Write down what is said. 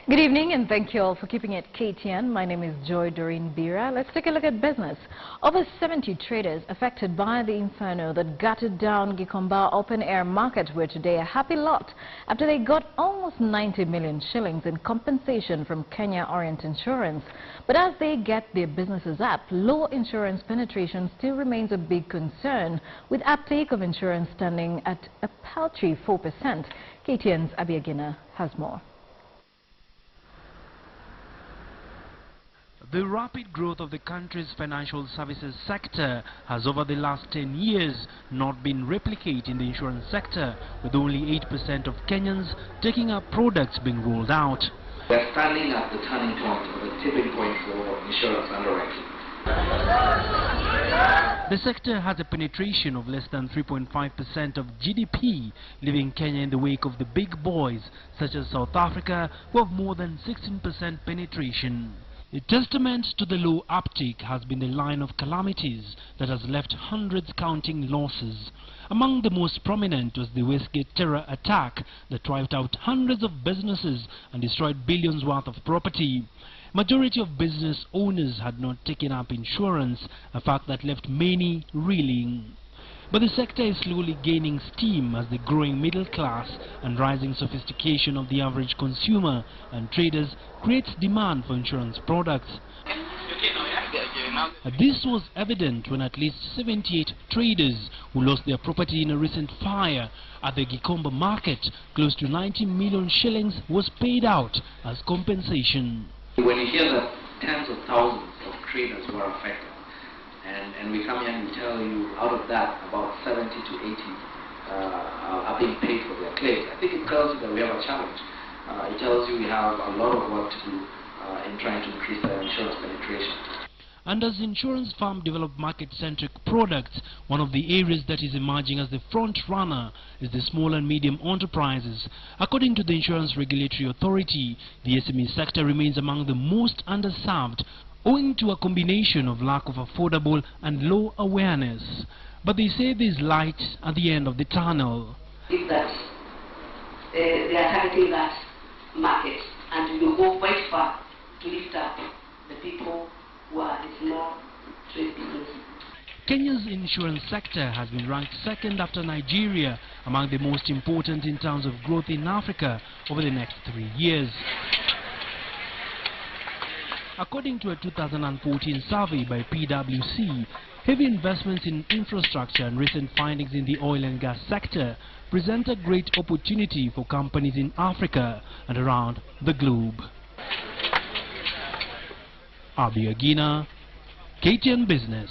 Good evening and thank you all for keeping it KTN. My name is Joy Doreen Bira. Let's take a look at business. Over 70 traders affected by the inferno that gutted down Gikomba open-air market were today a happy lot after they got almost 90 million shillings in compensation from Kenya Orient Insurance. But as they get their businesses up, low insurance penetration still remains a big concern, with uptake of insurance standing at a paltry 4%. KTN's Abiagina has more. The rapid growth of the country's financial services sector has over the last 10 years not been replicated in the insurance sector, with only 8% of Kenyans taking up products being rolled out. We are standing at the turning point, or the tipping point for insurance underwriting. The sector has a penetration of less than 3.5% of GDP, leaving Kenya in the wake of the big boys such as South Africa, who have more than 16% penetration. A testament to the low uptake has been the line of calamities that has left hundreds counting losses. Among the most prominent was the Westgate terror attack that wiped out hundreds of businesses and destroyed billions worth of property. Majority of business owners had not taken up insurance, a fact that left many reeling. But the sector is slowly gaining steam as the growing middle class and rising sophistication of the average consumer and traders creates demand for insurance products. This was evident when at least 78 traders who lost their property in a recent fire at the Gikomba market, close to 90 million shillings, was paid out as compensation. When you hear that tens of thousands of traders were affected, and we come here and we tell you out of that about 70 to 80 are being paid for their claims, I think it tells you that we have a challenge. It tells you we have a lot of work to do in trying to increase the insurance penetration. And as insurance firms develop market-centric products, one of the areas that is emerging as the front runner is the small and medium enterprises. According to the Insurance Regulatory Authority, the SME sector remains among the most underserved, owing to a combination of lack of affordable and low awareness. But they say there is light at the end of the tunnel. Is that they are targeting that market, and we will go quite far to lift up the people who are the small trade businesses. Kenya's insurance sector has been ranked second after Nigeria among the most important in terms of growth in Africa over the next 3 years. According to a 2014 survey by PwC, heavy investments in infrastructure and recent findings in the oil and gas sector present a great opportunity for companies in Africa and around the globe. Abiagina, KTN Business.